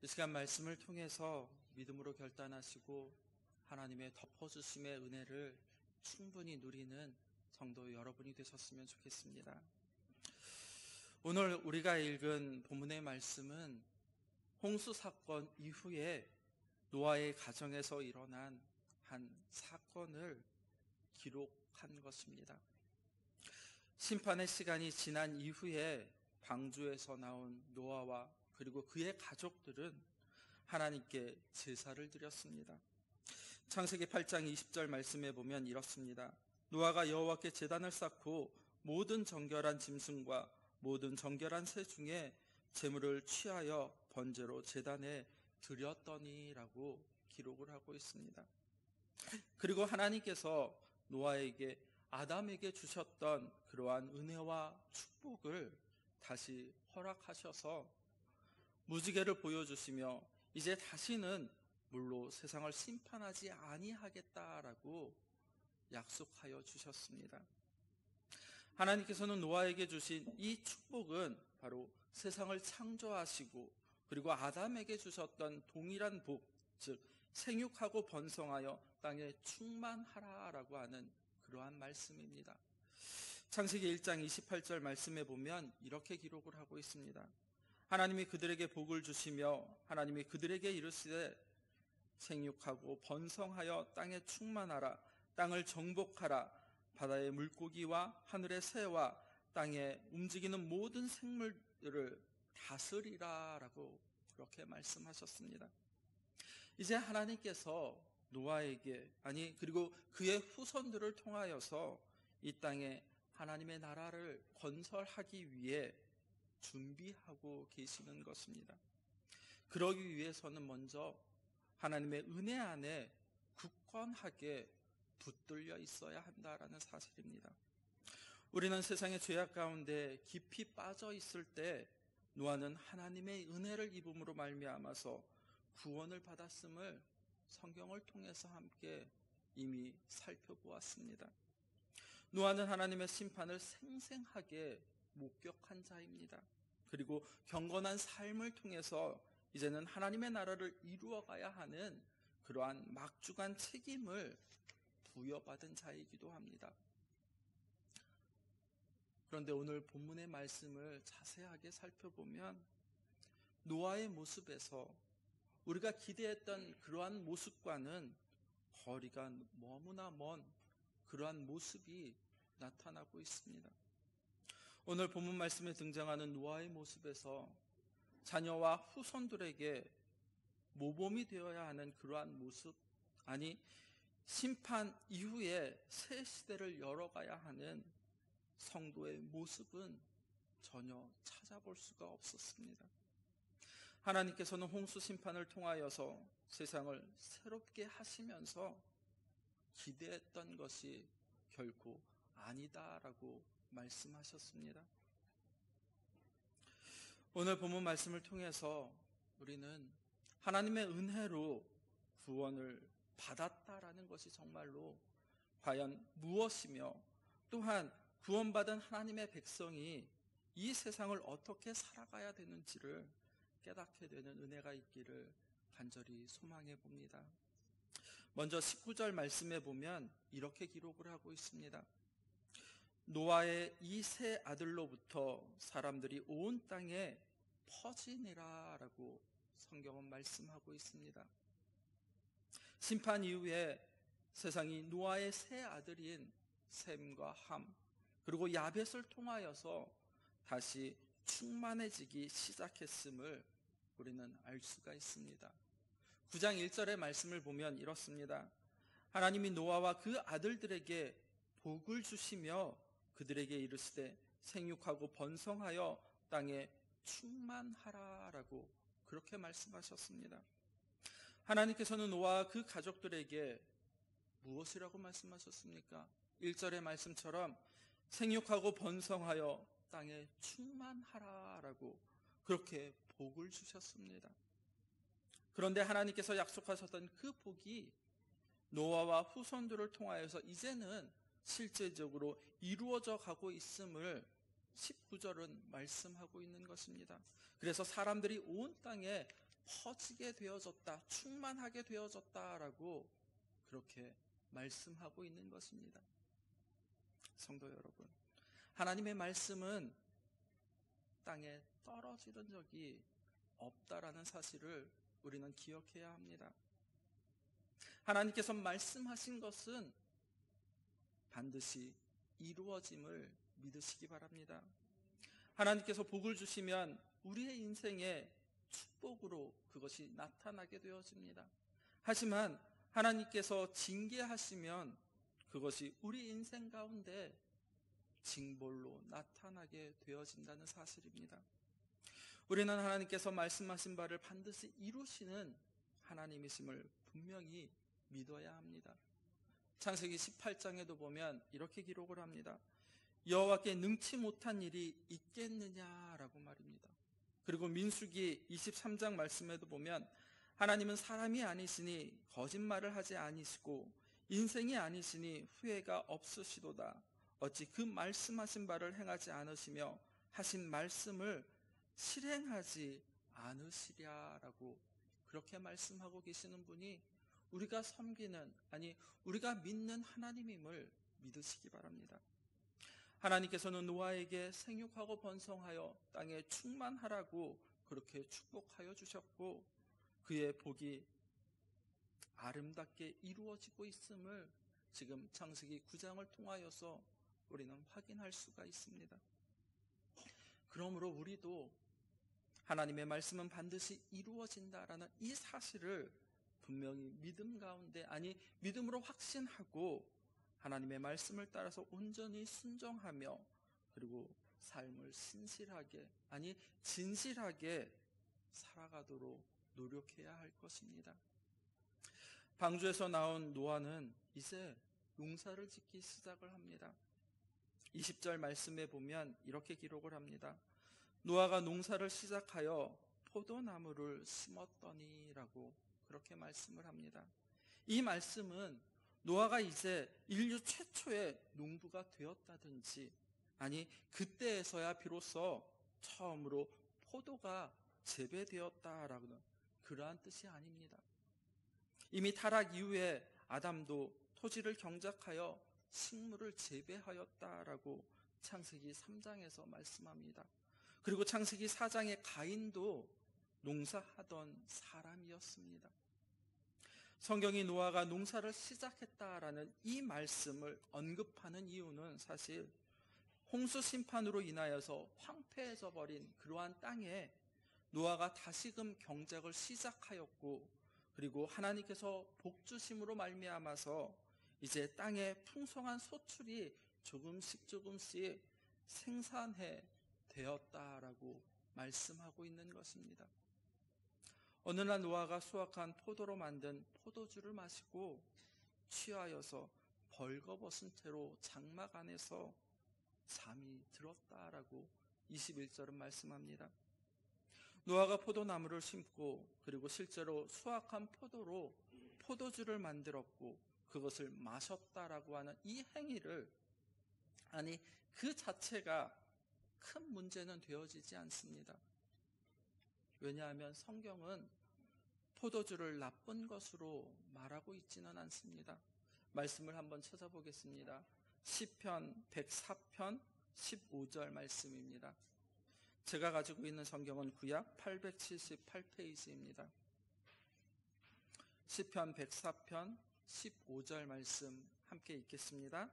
이 시간 말씀을 통해서 믿음으로 결단하시고 하나님의 덮어주심의 은혜를 충분히 누리는 성도 여러분이 되셨으면 좋겠습니다. 오늘 우리가 읽은 본문의 말씀은 홍수 사건 이후에 노아의 가정에서 일어난 한 사건을 기록한 것입니다. 심판의 시간이 지난 이후에 방주에서 나온 노아와 그리고 그의 가족들은 하나님께 제사를 드렸습니다. 창세기 8장 20절 말씀에 보면 이렇습니다. 노아가 여호와께 제단을 쌓고 모든 정결한 짐승과 모든 정결한 새 중에 제물을 취하여 번제로 제단에 드렸더니라고 기록을 하고 있습니다. 그리고 하나님께서 노아에게 아담에게 주셨던 그러한 은혜와 축복을 다시 허락하셔서 무지개를 보여주시며 이제 다시는 물로 세상을 심판하지 아니하겠다라고 약속하여 주셨습니다. 하나님께서는 노아에게 주신 이 축복은 바로 세상을 창조하시고 그리고 아담에게 주셨던 동일한 복, 즉 생육하고 번성하여 땅에 충만하라라고 하는 그러한 말씀입니다. 창세기 1장 28절 말씀에 보면 이렇게 기록을 하고 있습니다. 하나님이 그들에게 복을 주시며 하나님이 그들에게 이르시되 생육하고 번성하여 땅에 충만하라, 땅을 정복하라, 바다의 물고기와 하늘의 새와 땅에 움직이는 모든 생물들을 다스리라 라고 그렇게 말씀하셨습니다. 이제 하나님께서 노아에게 그리고 그의 후손들을 통하여서 이 땅에 하나님의 나라를 건설하기 위해 준비하고 계시는 것입니다. 그러기 위해서는 먼저 하나님의 은혜 안에 굳건하게 붙들려 있어야 한다라는 사실입니다. 우리는 세상의 죄악 가운데 깊이 빠져 있을 때 노아는 하나님의 은혜를 입음으로 말미암아서 구원을 받았음을 성경을 통해서 함께 이미 살펴보았습니다. 노아는 하나님의 심판을 생생하게 목격한 자입니다. 그리고 경건한 삶을 통해서 이제는 하나님의 나라를 이루어가야 하는 그러한 막중한 책임을 부여받은 자이기도 합니다. 그런데 오늘 본문의 말씀을 자세하게 살펴보면 노아의 모습에서 우리가 기대했던 그러한 모습과는 거리가 너무나 먼 그러한 모습이 나타나고 있습니다. 오늘 본문 말씀에 등장하는 노아의 모습에서 자녀와 후손들에게 모범이 되어야 하는 그러한 모습, 심판 이후에 새 시대를 열어가야 하는 성도의 모습은 전혀 찾아볼 수가 없었습니다. 하나님께서는 홍수 심판을 통하여서 세상을 새롭게 하시면서 기대했던 것이 결코 아니다라고 말씀하셨습니다. 오늘 본문 말씀을 통해서 우리는 하나님의 은혜로 구원을 받았다라는 것이 정말로 과연 무엇이며 또한 구원받은 하나님의 백성이 이 세상을 어떻게 살아가야 되는지를 깨닫게 되는 은혜가 있기를 간절히 소망해 봅니다. 먼저 19절 말씀에 보면 이렇게 기록을 하고 있습니다. 노아의 이 세 아들로부터 사람들이 온 땅에 퍼지니라 라고 성경은 말씀하고 있습니다. 심판 이후에 세상이 노아의 세 아들인 셈과 함 그리고 야벳을 통하여서 다시 충만해지기 시작했음을 우리는 알 수가 있습니다. 9장 1절의 말씀을 보면 이렇습니다. 하나님이 노아와 그 아들들에게 복을 주시며 그들에게 이르시되 생육하고 번성하여 땅에 충만하라 라고 그렇게 말씀하셨습니다. 하나님께서는 노아와 그 가족들에게 무엇이라고 말씀하셨습니까? 1절의 말씀처럼 생육하고 번성하여 땅에 충만하라 라고 그렇게 복을 주셨습니다. 그런데 하나님께서 약속하셨던 그 복이 노아와 후손들을 통하여서 이제는 실제적으로 이루어져 가고 있음을 19절은 말씀하고 있는 것입니다. 그래서 사람들이 온 땅에 퍼지게 되어졌다, 충만하게 되어졌다라고 그렇게 말씀하고 있는 것입니다. 성도 여러분, 하나님의 말씀은 땅에 떨어지던 적이 없다라는 사실을 우리는 기억해야 합니다. 하나님께서 말씀하신 것은 반드시 이루어짐을 믿으시기 바랍니다. 하나님께서 복을 주시면 우리의 인생에 축복으로 그것이 나타나게 되어집니다. 하지만 하나님께서 징계하시면 그것이 우리 인생 가운데 징벌로 나타나게 되어진다는 사실입니다. 우리는 하나님께서 말씀하신 바를 반드시 이루시는 하나님이심을 분명히 믿어야 합니다. 창세기 18장에도 보면 이렇게 기록을 합니다. 여호와께 능치 못한 일이 있겠느냐라고 말입니다. 그리고 민수기 23장 말씀에도 보면 하나님은 사람이 아니시니 거짓말을 하지 아니시고 인생이 아니시니 후회가 없으시도다. 어찌 그 말씀하신 바를 행하지 않으시며 하신 말씀을 실행하지 않으시랴라고 그렇게 말씀하고 계시는 분이 우리가 섬기는, 아니 우리가 믿는 하나님임을 믿으시기 바랍니다. 하나님께서는 노아에게 생육하고 번성하여 땅에 충만하라고 그렇게 축복하여 주셨고 그의 복이 아름답게 이루어지고 있음을 지금 창세기 9장을 통하여서 우리는 확인할 수가 있습니다. 그러므로 우리도 하나님의 말씀은 반드시 이루어진다라는 이 사실을 분명히 믿음 가운데, 아니 믿음으로 확신하고 하나님의 말씀을 따라서 온전히 순종하며 그리고 삶을 신실하게, 아니 진실하게 살아가도록 노력해야 할 것입니다. 방주에서 나온 노아는 이제 농사를 짓기 시작을 합니다. 20절 말씀에 보면 이렇게 기록을 합니다. 노아가 농사를 시작하여 포도나무를 심었더니라고 그렇게 말씀을 합니다. 이 말씀은 노아가 이제 인류 최초의 농부가 되었다든지, 아니 그때에서야 비로소 처음으로 포도가 재배되었다라는 그러한 뜻이 아닙니다. 이미 타락 이후에 아담도 토지를 경작하여 식물을 재배하였다라고 창세기 3장에서 말씀합니다. 그리고 창세기 4장의 가인도 농사하던 사람이었습니다. 성경이 노아가 농사를 시작했다라는 이 말씀을 언급하는 이유는 사실 홍수 심판으로 인하여서 황폐해져 버린 그러한 땅에 노아가 다시금 경작을 시작하였고, 그리고 하나님께서 복 주심으로 말미암아서 이제 땅에 풍성한 소출이 조금씩 생산해 되었다라고 말씀하고 있는 것입니다. 어느 날 노아가 수확한 포도로 만든 포도주를 마시고 취하여서 벌거벗은 채로 장막 안에서 잠이 들었다라고 21절은 말씀합니다. 노아가 포도나무를 심고 그리고 실제로 수확한 포도로 포도주를 만들었고 그것을 마셨다라고 하는 이 행위를, 아니 그 자체가 큰 문제는 되어지지 않습니다. 왜냐하면 성경은 포도주를 나쁜 것으로 말하고 있지는 않습니다. 말씀을 한번 찾아보겠습니다. 시편 104편 15절 말씀입니다. 제가 가지고 있는 성경은 구약 878페이지입니다. 시편 104편 15절 말씀 함께 읽겠습니다.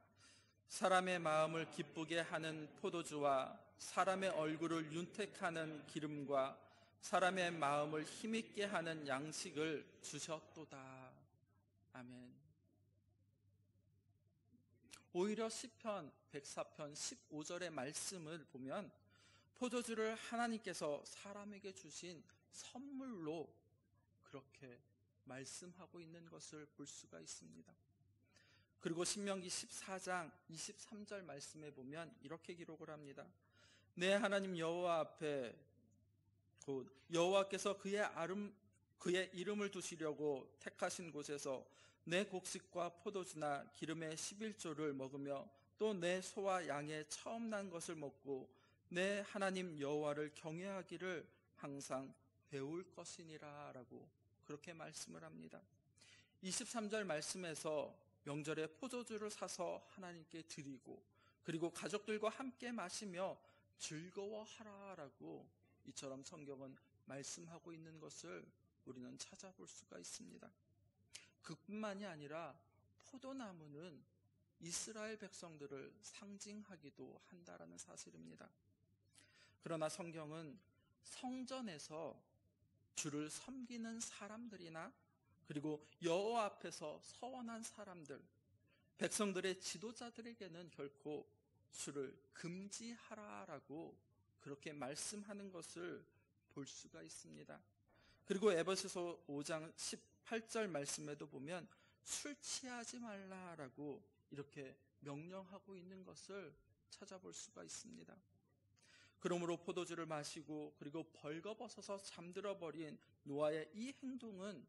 사람의 마음을 기쁘게 하는 포도주와 사람의 얼굴을 윤택하는 기름과 사람의 마음을 힘있게 하는 양식을 주셨도다. 아멘. 오히려 시편 104편 15절의 말씀을 보면 포도주를 하나님께서 사람에게 주신 선물로 그렇게 말씀하고 있는 것을 볼 수가 있습니다. 그리고 신명기 14장 23절 말씀에 보면 이렇게 기록을 합니다. 내 하나님 여호와 앞에 곧 여호와께서 그의 이름을 두시려고 택하신 곳에서 내 곡식과 포도주나 기름의 11조를 먹으며 또 내 소와 양의 처음 난 것을 먹고 내 하나님 여호와를 경외하기를 항상 배울 것이니라 라고 그렇게 말씀을 합니다. 23절 말씀에서 명절에 포도주를 사서 하나님께 드리고 그리고 가족들과 함께 마시며 즐거워하라 라고 이처럼 성경은 말씀하고 있는 것을 우리는 찾아볼 수가 있습니다. 그뿐만이 아니라 포도나무는 이스라엘 백성들을 상징하기도 한다라는 사실입니다. 그러나 성경은 성전에서 주를 섬기는 사람들이나 그리고 여호와 앞에서 서원한 사람들, 백성들의 지도자들에게는 결코 술을 금지하라라고 그렇게 말씀하는 것을 볼 수가 있습니다. 그리고 에베소서 5장 18절 말씀에도 보면 술 취하지 말라라고 이렇게 명령하고 있는 것을 찾아볼 수가 있습니다. 그러므로 포도주를 마시고 그리고 벌거벗어서 잠들어 버린 노아의 이 행동은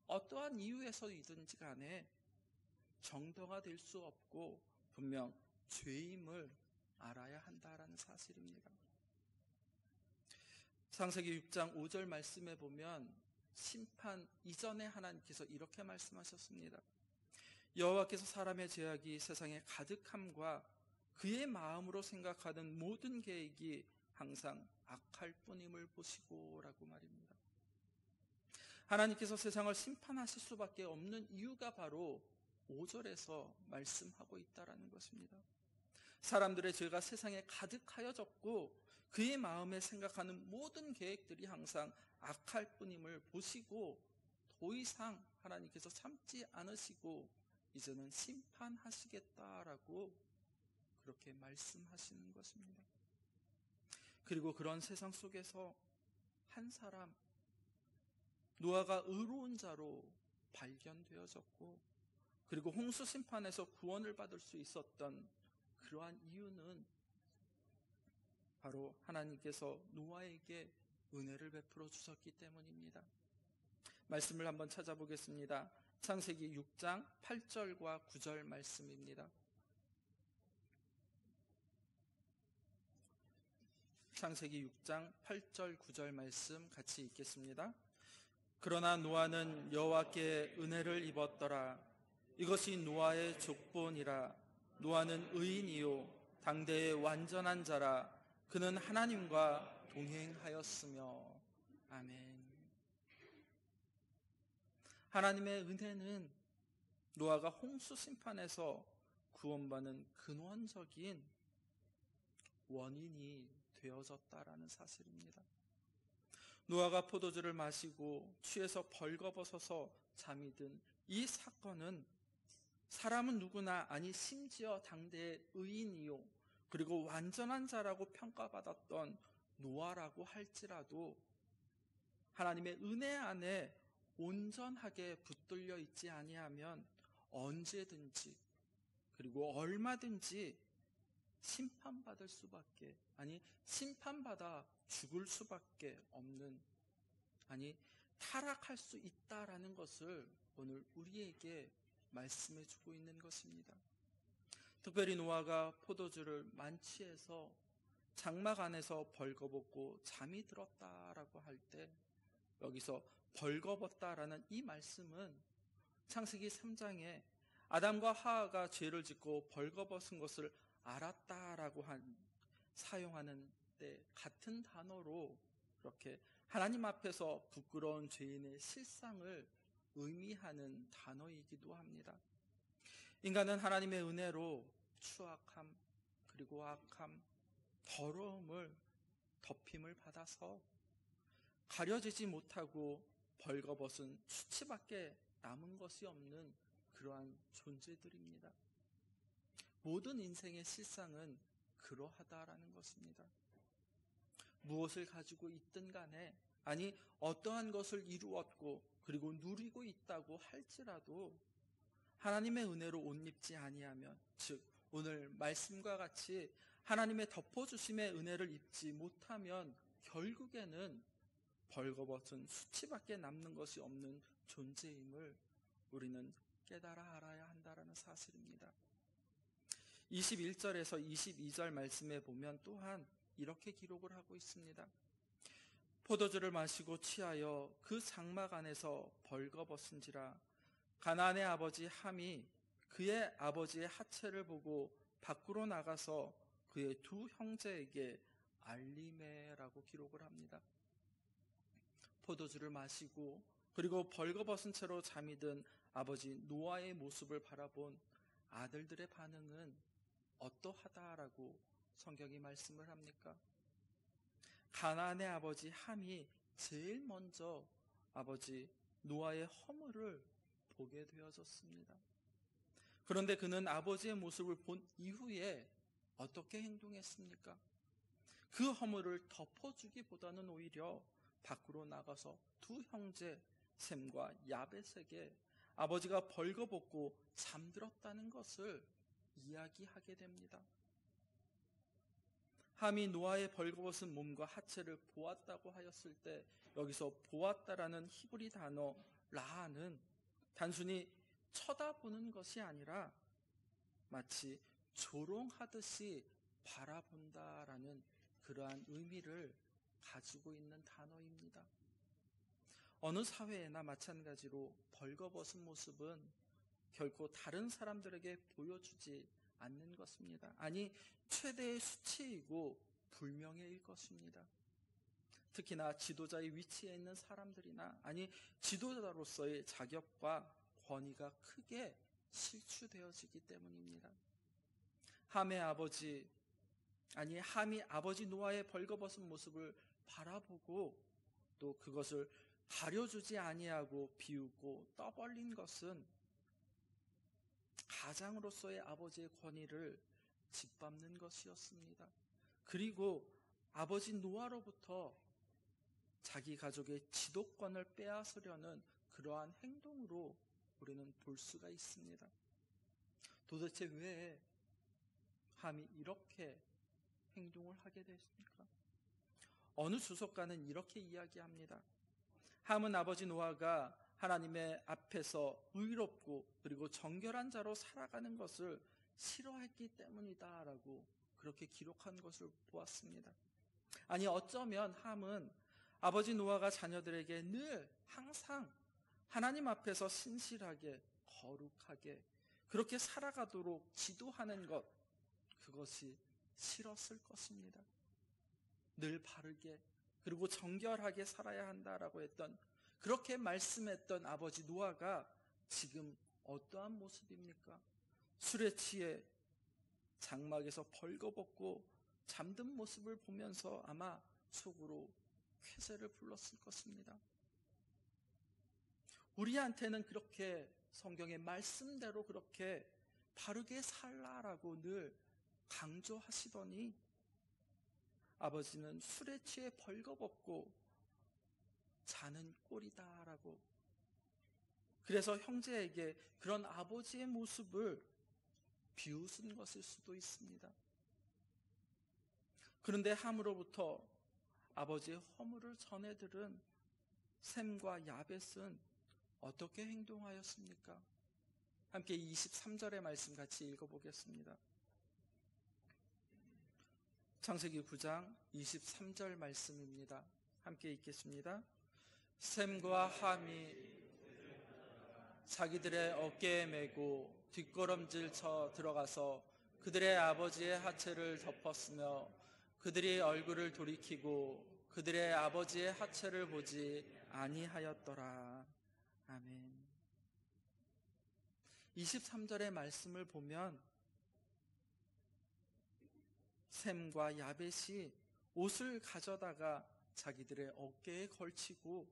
어떠한 이유에서이든지 간에 정당화 될 수 없고 분명 죄임을 알아야 한다라는 사실입니다. 창세기 6장 5절 말씀에 보면 심판 이전에 하나님께서 이렇게 말씀하셨습니다. 여호와께서 사람의 죄악이 세상에 가득함과 그의 마음으로 생각하는 모든 계획이 항상 악할 뿐임을 보시고 라고 말입니다. 하나님께서 세상을 심판하실 수밖에 없는 이유가 바로 5절에서 말씀하고 있다라는 것입니다. 사람들의 죄가 세상에 가득하여졌고 그의 마음에 생각하는 모든 계획들이 항상 악할 뿐임을 보시고 더 이상 하나님께서 참지 않으시고 이제는 심판하시겠다라고 그렇게 말씀하시는 것입니다. 그리고 그런 세상 속에서 한 사람, 노아가 의로운 자로 발견되어졌고 그리고 홍수 심판에서 구원을 받을 수 있었던 그러한 이유는 바로 하나님께서 노아에게 은혜를 베풀어 주셨기 때문입니다. 말씀을 한번 찾아보겠습니다. 창세기 6장 8절과 9절 말씀입니다. 창세기 6장 8절 9절 말씀 같이 읽겠습니다. 그러나 노아는 여호와께 은혜를 입었더라. 이것이 노아의 족본이라. 노아는 의인이요 당대의 완전한 자라. 그는 하나님과 동행하였으며. 아멘. 하나님의 은혜는 노아가 홍수 심판에서 구원받는 근원적인 원인이 되어졌다라는 사실입니다. 노아가 포도주를 마시고 취해서 벌거벗어서 잠이 든 이 사건은 사람은 누구나, 아니 심지어 당대의 의인이요 그리고 완전한 자라고 평가받았던 노아라고 할지라도 하나님의 은혜 안에 온전하게 붙들려 있지 아니하면 언제든지 그리고 얼마든지 심판받을 수밖에, 아니 심판받아 죽을 수밖에 없는, 아니 타락할 수 있다라는 것을 오늘 우리에게 말씀해 주고 있는 것입니다. 특별히 노아가 포도주를 만취해서 장막 안에서 벌거벗고 잠이 들었다라고 할 때 여기서 벌거벗다라는 이 말씀은 창세기 3장에 아담과 하와가 죄를 짓고 벌거벗은 것을 알았다라고 사용하는 때 같은 단어로 그렇게 하나님 앞에서 부끄러운 죄인의 실상을 의미하는 단어이기도 합니다. 인간은 하나님의 은혜로 추악함 그리고 악함, 더러움을 덮임을 받아서 가려지지 못하고 벌거벗은 수치밖에 남은 것이 없는 그러한 존재들입니다. 모든 인생의 실상은 그러하다라는 것입니다. 무엇을 가지고 있든 간에, 아니 어떠한 것을 이루었고 그리고 누리고 있다고 할지라도 하나님의 은혜로 옷 입지 아니하면, 즉 오늘 말씀과 같이 하나님의 덮어주심의 은혜를 입지 못하면 결국에는 벌거벗은 수치밖에 남는 것이 없는 존재임을 우리는 깨달아 알아야 한다는 사실입니다. 21절에서 22절 말씀에 보면 또한 이렇게 기록을 하고 있습니다. 포도주를 마시고 취하여 그 장막 안에서 벌거벗은지라. 가나안의 아버지 함이 그의 아버지의 하체를 보고 밖으로 나가서 그의 두 형제에게 알리매라고 기록을 합니다. 포도주를 마시고 그리고 벌거벗은 채로 잠이 든 아버지 노아의 모습을 바라본 아들들의 반응은 어떠하다라고 성경이 말씀을 합니까? 가나안의 아버지 함이 제일 먼저 아버지 노아의 허물을 보게 되어졌습니다. 그런데 그는 아버지의 모습을 본 이후에 어떻게 행동했습니까? 그 허물을 덮어주기보다는 오히려 밖으로 나가서 두 형제 셈과 야벳에게 아버지가 벌거벗고 잠들었다는 것을 이야기하게 됩니다. 함이 노아의 벌거벗은 몸과 하체를 보았다고 하였을 때 여기서 보았다라는 히브리 단어 라는 단순히 쳐다보는 것이 아니라 마치 조롱하듯이 바라본다라는 그러한 의미를 가지고 있는 단어입니다. 어느 사회에나 마찬가지로 벌거벗은 모습은 결코 다른 사람들에게 보여주지 않는 것입니다. 아니, 최대의 수치이고 불명예일 것입니다. 특히나 지도자의 위치에 있는 사람들이나 아니 지도자로서의 자격과 권위가 크게 실추되어지기 때문입니다. 함이 아버지 노아의 벌거벗은 모습을 바라보고 또 그것을 가려주지 아니하고 비우고 떠벌린 것은 가장으로서의 아버지의 권위를 짓밟는 것이었습니다. 그리고 아버지 노아로부터 자기 가족의 지도권을 빼앗으려는 그러한 행동으로 우리는 볼 수가 있습니다. 도대체 왜 함이 이렇게 행동을 하게 됐습니까? 어느 주석가는 이렇게 이야기합니다. 함은 아버지 노아가 하나님의 앞에서 의롭고 그리고 정결한 자로 살아가는 것을 싫어했기 때문이다라고 그렇게 기록한 것을 보았습니다. 아니, 어쩌면 함은 아버지 노아가 자녀들에게 늘 항상 하나님 앞에서 신실하게 거룩하게 그렇게 살아가도록 지도하는 것, 그것이 싫었을 것입니다. 늘 바르게 그리고 정결하게 살아야 한다라고 했던, 그렇게 말씀했던 아버지 노아가 지금 어떠한 모습입니까? 술에 취해 장막에서 벌거벗고 잠든 모습을 보면서 아마 속으로 쾌세를 불렀을 것입니다. 우리한테는 그렇게 성경의 말씀대로 그렇게 바르게 살라라고 늘 강조하시더니 아버지는 술에 취해 벌거벗고 자는 꼴이다라고, 그래서 형제에게 그런 아버지의 모습을 비웃은 것일 수도 있습니다. 그런데 함으로부터 아버지의 허물을 전해 들은 셈과 야벳은 어떻게 행동하였습니까? 함께 23절의 말씀 같이 읽어보겠습니다. 창세기 9장 23절 말씀입니다. 함께 읽겠습니다. 셈과 함이 자기들의 어깨에 메고 뒷걸음질 쳐 들어가서 그들의 아버지의 하체를 덮었으며 그들이 얼굴을 돌이키고 그들의 아버지의 하체를 보지 아니하였더라. 아멘. 23절의 말씀을 보면 셈과 야벳이 옷을 가져다가 자기들의 어깨에 걸치고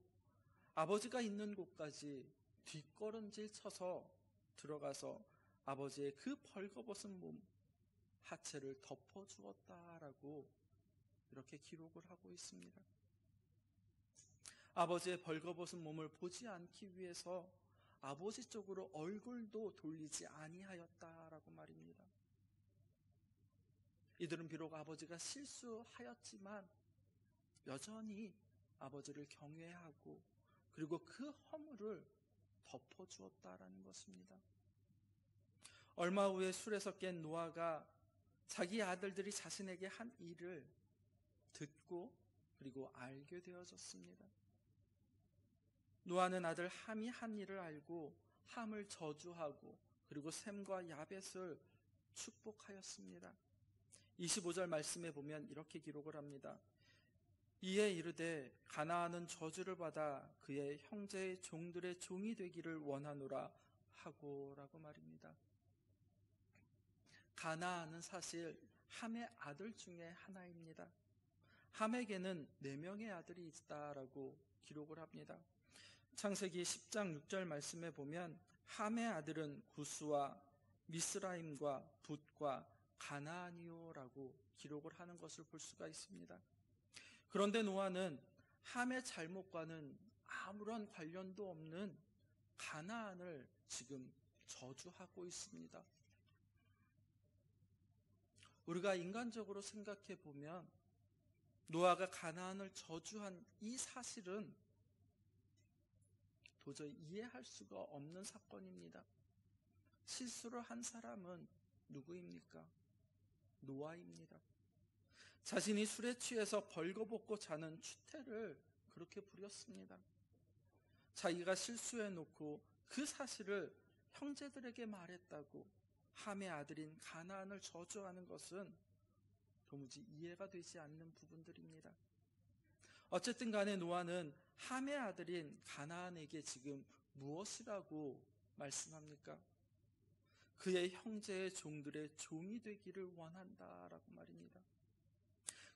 아버지가 있는 곳까지 뒷걸음질 쳐서 들어가서 아버지의 그 벌거벗은 몸 하체를 덮어주었다라고 이렇게 기록을 하고 있습니다. 아버지의 벌거벗은 몸을 보지 않기 위해서 아버지 쪽으로 얼굴도 돌리지 아니하였다라고 말입니다. 이들은 비록 아버지가 실수하였지만 여전히 아버지를 경외하고 그리고 그 허물을 덮어주었다라는 것입니다. 얼마 후에 술에서 깬 노아가 자기 아들들이 자신에게 한 일을 듣고 그리고 알게 되어졌습니다. 노아는 아들 함이 한 일을 알고 함을 저주하고 그리고 셈과 야벳을 축복하였습니다. 25절 말씀에 보면 이렇게 기록을 합니다. 이에 이르되 가나안은 저주를 받아 그의 형제의 종들의 종이 되기를 원하노라 하고 라고 말입니다. 가나안은 사실 함의 아들 중에 하나입니다. 함에게는 4명의 아들이 있다라고 기록을 합니다. 창세기 10장 6절 말씀에 보면 함의 아들은 구스와 미스라임과 붓과 가나안이요라고 기록을 하는 것을 볼 수가 있습니다. 그런데 노아는 함의 잘못과는 아무런 관련도 없는 가나안을 지금 저주하고 있습니다. 우리가 인간적으로 생각해 보면 노아가 가나안을 저주한 이 사실은 도저히 이해할 수가 없는 사건입니다. 실수를 한 사람은 누구입니까? 노아입니다. 자신이 술에 취해서 벌거벗고 자는 추태를 그렇게 부렸습니다. 자기가 실수해놓고 그 사실을 형제들에게 말했다고 함의 아들인 가나안을 저주하는 것은 도무지 이해가 되지 않는 부분들입니다. 어쨌든 간에 노아는 함의 아들인 가나안에게 지금 무엇이라고 말씀합니까? 그의 형제의 종들의 종이 되기를 원한다라고 말입니다.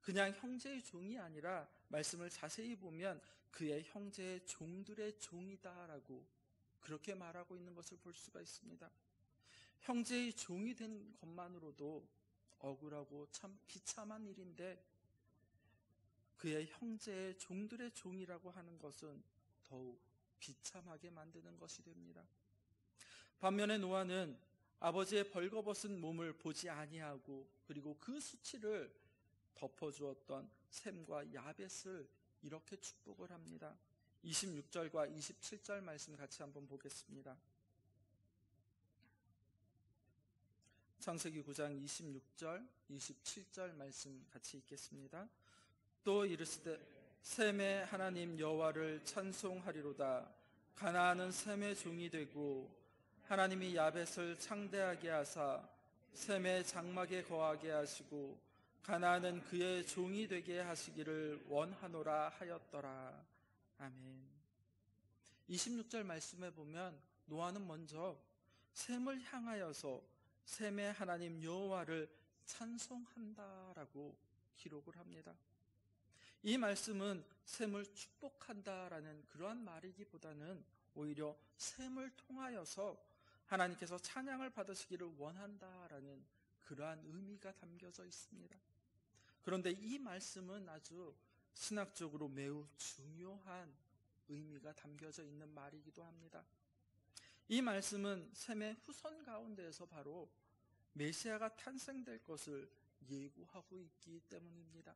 그냥 형제의 종이 아니라 말씀을 자세히 보면 그의 형제의 종들의 종이다라고 그렇게 말하고 있는 것을 볼 수가 있습니다. 형제의 종이 된 것만으로도 억울하고 참 비참한 일인데 그의 형제의 종들의 종이라고 하는 것은 더욱 비참하게 만드는 것이 됩니다. 반면에 노아는 아버지의 벌거벗은 몸을 보지 아니하고 그리고 그 수치를 덮어주었던 셈과 야벳을 이렇게 축복을 합니다. 26절과 27절 말씀 같이 한번 보겠습니다. 창세기 9장 26절, 27절 말씀 같이 읽겠습니다. 또 이르시되 셈의 하나님 여호와를 찬송하리로다. 가나안은 셈의 종이 되고 하나님이 야벳을 창대하게 하사 셈의 장막에 거하게 하시고 가나안은 그의 종이 되게 하시기를 원하노라 하였더라. 아멘. 26절 말씀에 보면 노아는 먼저 셈을 향하여서 셈의 하나님 여호와를 찬송한다라고 기록을 합니다. 이 말씀은 셈을 축복한다라는 그러한 말이기보다는 오히려 셈을 통하여서 하나님께서 찬양을 받으시기를 원한다라는 그러한 의미가 담겨져 있습니다. 그런데 이 말씀은 아주 신학적으로 매우 중요한 의미가 담겨져 있는 말이기도 합니다. 이 말씀은 셈의 후손 가운데에서 바로 메시아가 탄생될 것을 예고하고 있기 때문입니다.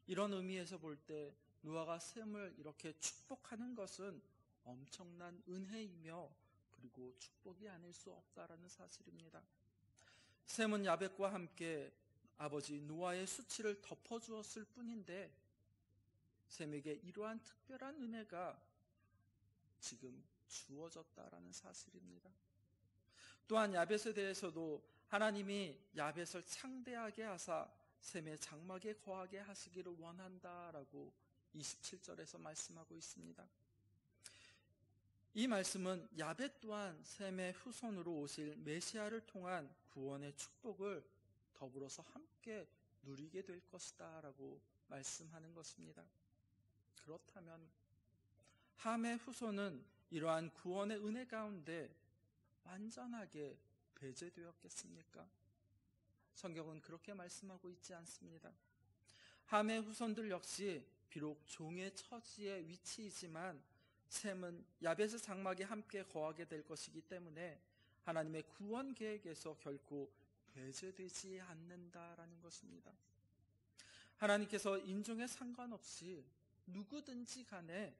이런 의미에서 볼 때 노아가 셈을 이렇게 축복하는 것은 엄청난 은혜이며 그리고 축복이 아닐 수 없다라는 사실입니다. 셈은 야벳과 함께 아버지 노아의 수치를 덮어주었을 뿐인데 셈에게 이러한 특별한 은혜가 지금 주어졌다라는 사실입니다. 또한 야벳에 대해서도 하나님이 야벳을 창대하게 하사 셈의 장막에 거하게 하시기를 원한다라고 27절에서 말씀하고 있습니다. 이 말씀은 야벳 또한 셈의 후손으로 오실 메시아를 통한 구원의 축복을 더불어서 함께 누리게 될 것이다 라고 말씀하는 것입니다. 그렇다면 함의 후손은 이러한 구원의 은혜 가운데 완전하게 배제되었겠습니까? 성경은 그렇게 말씀하고 있지 않습니다. 함의 후손들 역시 비록 종의 처지의 위치이지만 셈은 야벳의 장막에 함께 거하게 될 것이기 때문에 하나님의 구원 계획에서 결코 배제되지 않는다라는 것입니다. 하나님께서 인종에 상관없이 누구든지 간에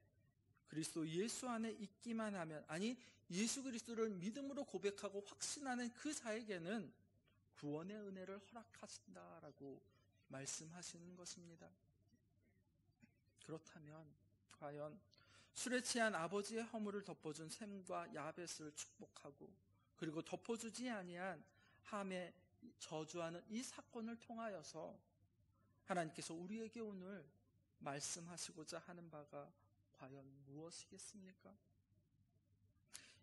그리스도 예수 안에 있기만 하면, 아니 예수 그리스도를 믿음으로 고백하고 확신하는 그 자에게는 구원의 은혜를 허락하신다라고 말씀하시는 것입니다. 그렇다면 과연 술에 취한 아버지의 허물을 덮어준 셈과 야벳을 축복하고 그리고 덮어주지 아니한 함의 저주하는 이 사건을 통하여서 하나님께서 우리에게 오늘 말씀하시고자 하는 바가 과연 무엇이겠습니까?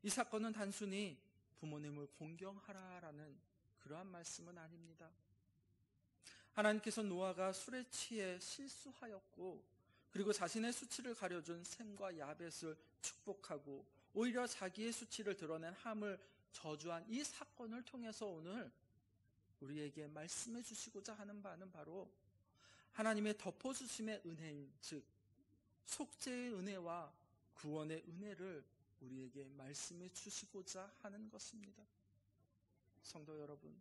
이 사건은 단순히 부모님을 공경하라라는 그러한 말씀은 아닙니다. 하나님께서 노아가 술에 취해 실수하였고 그리고 자신의 수치를 가려준 셈과 야벳을 축복하고 오히려 자기의 수치를 드러낸 함을 저주한 이 사건을 통해서 오늘 우리에게 말씀해 주시고자 하는 바는 바로 하나님의 덮어주심의 은혜인, 즉 속죄의 은혜와 구원의 은혜를 우리에게 말씀해 주시고자 하는 것입니다. 성도 여러분,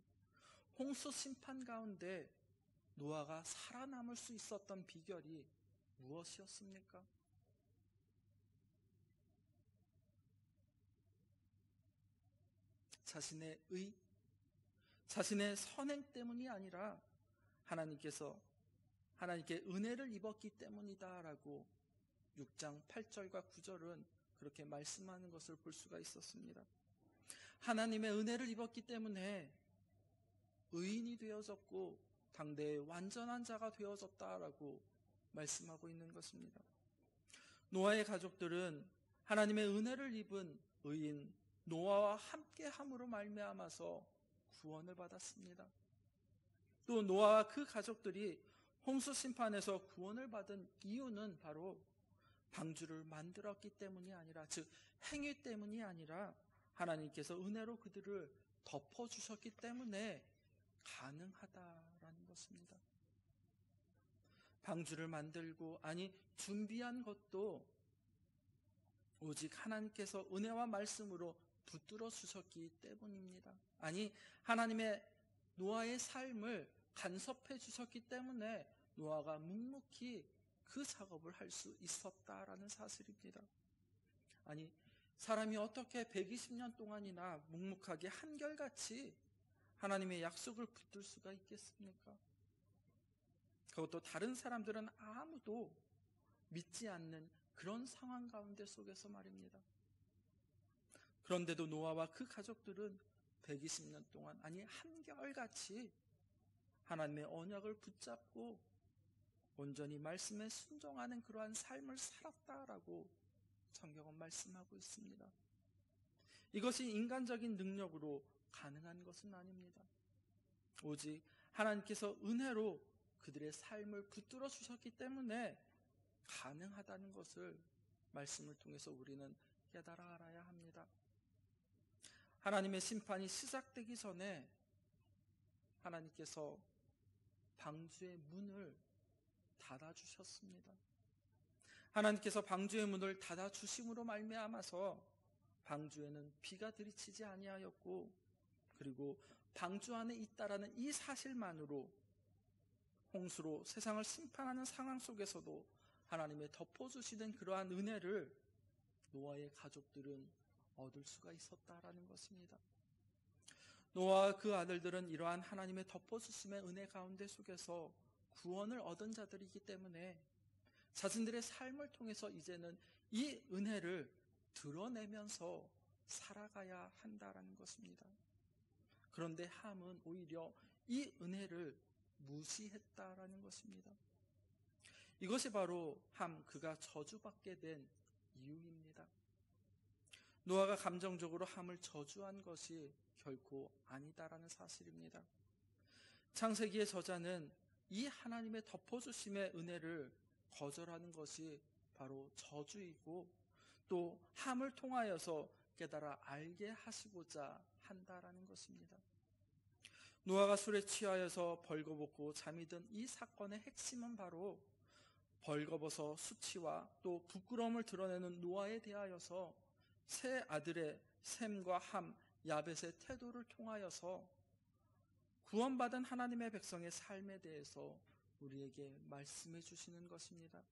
홍수 심판 가운데 노아가 살아남을 수 있었던 비결이 무엇이었습니까? 자신의 의, 자신의 선행 때문이 아니라 하나님께 은혜를 입었기 때문이다라고 6장 8절과 9절은 그렇게 말씀하는 것을 볼 수가 있었습니다. 하나님의 은혜를 입었기 때문에 의인이 되어졌고 당대의 완전한 자가 되어졌다라고 말씀하고 있는 것입니다. 노아의 가족들은 하나님의 은혜를 입은 의인 노아와 함께함으로 말미암아서 구원을 받았습니다. 또 노아와 그 가족들이 홍수 심판에서 구원을 받은 이유는 바로 방주를 만들었기 때문이 아니라, 즉 행위 때문이 아니라 하나님께서 은혜로 그들을 덮어주셨기 때문에 가능하다라는 것입니다. 방주를 만들고 준비한 것도 오직 하나님께서 은혜와 말씀으로 붙들어 주셨기 때문입니다. 하나님의 노아의 삶을 간섭해 주셨기 때문에 노아가 묵묵히 그 작업을 할 수 있었다라는 사실입니다. 사람이 어떻게 120년 동안이나 묵묵하게 한결같이 하나님의 약속을 붙들 수가 있겠습니까? 그것도 다른 사람들은 아무도 믿지 않는 그런 상황 가운데 속에서 말입니다. 그런데도 노아와 그 가족들은 120년 동안 한결같이 하나님의 언약을 붙잡고 온전히 말씀에 순종하는 그러한 삶을 살았다라고 성경은 말씀하고 있습니다. 이것이 인간적인 능력으로 가능한 것은 아닙니다. 오직 하나님께서 은혜로 그들의 삶을 붙들어 주셨기 때문에 가능하다는 것을 말씀을 통해서 우리는 깨달아 알아야 합니다. 하나님의 심판이 시작되기 전에 하나님께서 방주의 문을 닫아주셨습니다. 하나님께서 방주의 문을 닫아주심으로 말미암아서 방주에는 비가 들이치지 아니하였고, 그리고 방주 안에 있다라는 이 사실만으로 홍수로 세상을 심판하는 상황 속에서도 하나님의 덮어주시는 그러한 은혜를 노아의 가족들은 얻을 수가 있었다라는 것입니다. 노아와 그 아들들은 이러한 하나님의 덮어주심의 은혜 가운데 속에서 구원을 얻은 자들이기 때문에 자신들의 삶을 통해서 이제는 이 은혜를 드러내면서 살아가야 한다라는 것입니다. 그런데 함은 오히려 이 은혜를 무시했다라는 것입니다. 이것이 바로 그가 저주받게 된 이유입니다. 노아가 감정적으로 함을 저주한 것이 결코 아니다라는 사실입니다. 창세기의 저자는 이 하나님의 덮어주심의 은혜를 거절하는 것이 바로 저주이고, 또 함을 통하여서 깨달아 알게 하시고자 한다라는 것입니다. 노아가 술에 취하여서 벌거벗고 잠이 든 이 사건의 핵심은 바로 벌거벗어 수치와 또 부끄러움을 드러내는 노아에 대하여서 세 아들의 셈과 함, 야벳의 태도를 통하여서 구원받은 하나님의 백성의 삶에 대해서 우리에게 말씀해 주시는 것입니다.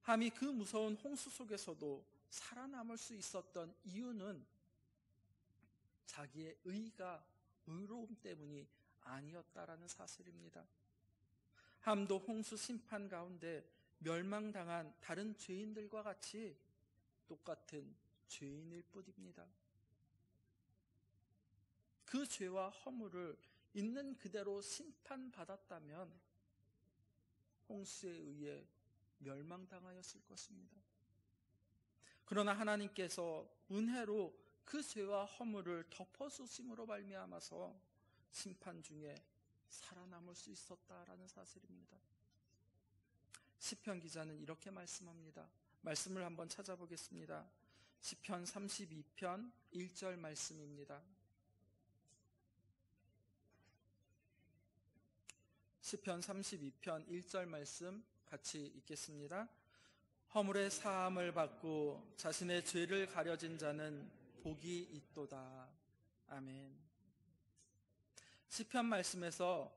함이 그 무서운 홍수 속에서도 살아남을 수 있었던 이유는 자기의 의로움 때문이 아니었다라는 사실입니다. 함도 홍수 심판 가운데 멸망당한 다른 죄인들과 같이 똑같은 죄인일 뿐입니다. 그 죄와 허물을 있는 그대로 심판받았다면 홍수에 의해 멸망당하였을 것입니다. 그러나 하나님께서 은혜로 그 죄와 허물을 덮어주심으로 말미암아서 심판 중에 살아남을 수 있었다라는 사실입니다. 시편 기자는 이렇게 말씀합니다. 말씀을 한번 찾아보겠습니다. 시편 32편 1절 말씀입니다. 시편 32편 1절 말씀 같이 읽겠습니다. 허물의 사함을 받고 자신의 죄를 가려진 자는 복이 있도다. 아멘. 시편 말씀에서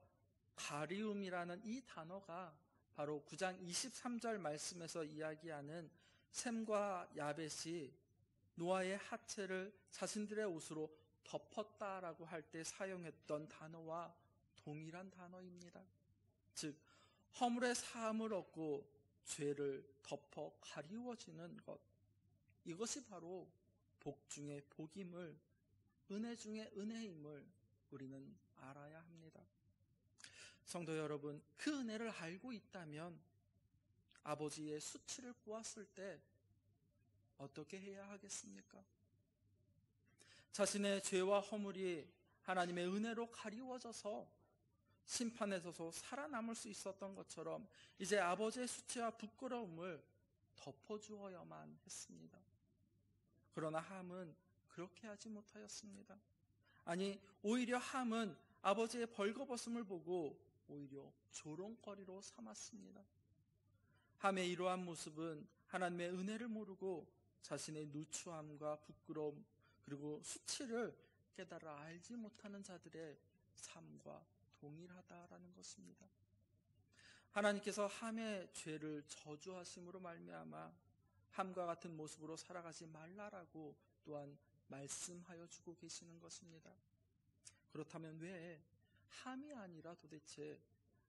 가리움이라는 이 단어가 바로 9장 23절 말씀에서 이야기하는 셈과 야벳이 노아의 하체를 자신들의 옷으로 덮었다라고 할 때 사용했던 단어와 동일한 단어입니다. 즉 허물의 사함을 얻고 죄를 덮어 가리워지는 것, 이것이 바로 복 중에 복임을, 은혜 중에 은혜임을 우리는 알아야 합니다. 성도 여러분, 그 은혜를 알고 있다면 아버지의 수치를 보았을 때 어떻게 해야 하겠습니까? 자신의 죄와 허물이 하나님의 은혜로 가리워져서 심판에 서서 살아남을 수 있었던 것처럼 이제 아버지의 수치와 부끄러움을 덮어주어야만 했습니다. 그러나 함은 그렇게 하지 못하였습니다. 아니, 오히려 함은 아버지의 벌거벗음을 보고 오히려 조롱거리로 삼았습니다. 함의 이러한 모습은 하나님의 은혜를 모르고 자신의 누추함과 부끄러움 그리고 수치를 깨달아 알지 못하는 자들의 삶과 동일하다라는 것입니다. 하나님께서 함의 죄를 저주하심으로 말미암아 함과 같은 모습으로 살아가지 말라라고 또한 말씀하여 주고 계시는 것입니다. 그렇다면 왜 함이 아니라 도대체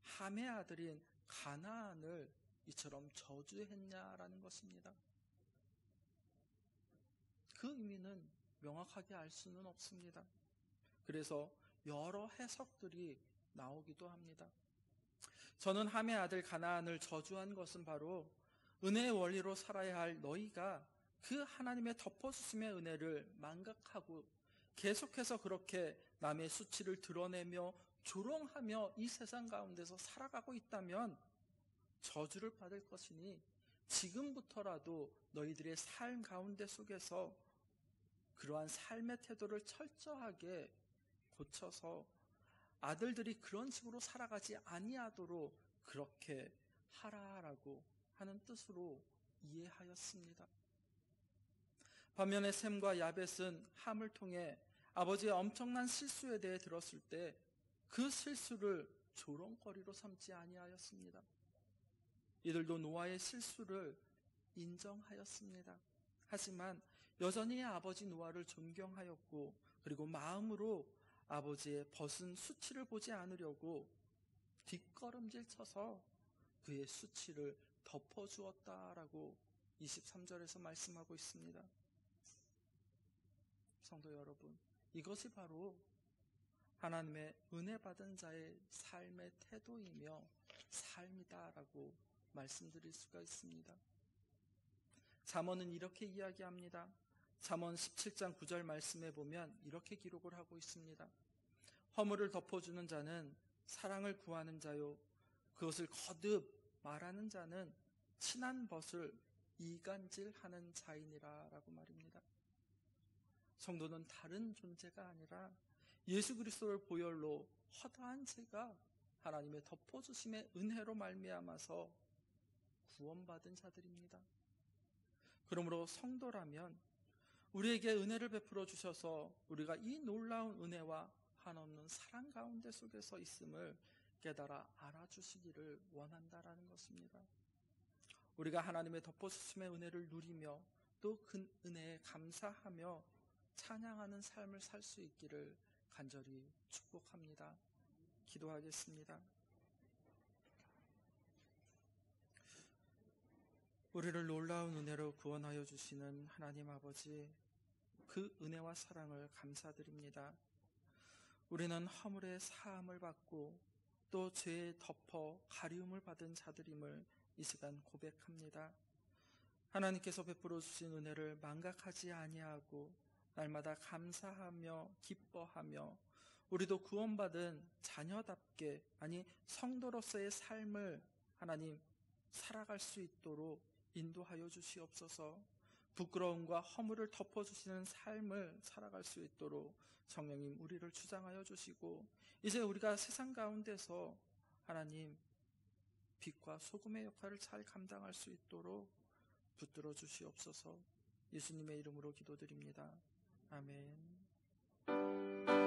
함의 아들인 가나안을 이처럼 저주했냐라는 것입니다. 그 의미는 명확하게 알 수는 없습니다. 그래서 여러 해석들이 나오기도 합니다. 저는 함의 아들 가나안을 저주한 것은 바로 은혜의 원리로 살아야 할 너희가 그 하나님의 덮어주심의 은혜를 망각하고 계속해서 그렇게 남의 수치를 드러내며 조롱하며 이 세상 가운데서 살아가고 있다면 저주를 받을 것이니 지금부터라도 너희들의 삶 가운데 속에서 그러한 삶의 태도를 철저하게 고쳐서 아들들이 그런 식으로 살아가지 아니하도록 그렇게 하라라고 하는 뜻으로 이해하였습니다. 반면에 셈과 야벳은 함을 통해 아버지의 엄청난 실수에 대해 들었을 때 그 실수를 조롱거리로 삼지 아니하였습니다. 이들도 노아의 실수를 인정하였습니다. 하지만 여전히 아버지 노아를 존경하였고 그리고 마음으로 아버지의 벗은 수치를 보지 않으려고 뒷걸음질 쳐서 그의 수치를 덮어주었다라고 23절에서 말씀하고 있습니다. 성도 여러분, 이것이 바로 하나님의 은혜 받은 자의 삶의 태도이며 삶이다라고 말씀드릴 수가 있습니다. 잠언은 이렇게 이야기합니다. 잠언 17장 9절 말씀에 보면 이렇게 기록을 하고 있습니다. 허물을 덮어주는 자는 사랑을 구하는 자요, 그것을 거듭 말하는 자는 친한 벗을 이간질하는 자이니라 라고 말입니다. 성도는 다른 존재가 아니라 예수 그리스도를 보혈로 허다한 죄가 하나님의 덮어주심의 은혜로 말미암아서 구원받은 자들입니다. 그러므로 성도라면 우리에게 은혜를 베풀어 주셔서 우리가 이 놀라운 은혜와 한없는 사랑 가운데 속에서 있음을 깨달아 알아주시기를 원한다라는 것입니다. 우리가 하나님의 덮어주심의 은혜를 누리며 또 그 은혜에 감사하며 찬양하는 삶을 살 수 있기를 간절히 축복합니다. 기도하겠습니다. 우리를 놀라운 은혜로 구원하여 주시는 하나님 아버지, 그 은혜와 사랑을 감사드립니다. 우리는 허물의 사함을 받고 또 죄에 덮어 가리움을 받은 자들임을 이 시간 고백합니다. 하나님께서 베풀어 주신 은혜를 망각하지 아니하고 날마다 감사하며 기뻐하며 우리도 구원받은 자녀답게, 아니 성도로서의 삶을 하나님 살아갈 수 있도록 인도하여 주시옵소서. 부끄러움과 허물을 덮어주시는 삶을 살아갈 수 있도록 성령님 우리를 주장하여 주시고, 이제 우리가 세상 가운데서 하나님 빛과 소금의 역할을 잘 감당할 수 있도록 붙들어 주시옵소서. 예수님의 이름으로 기도드립니다. 아멘.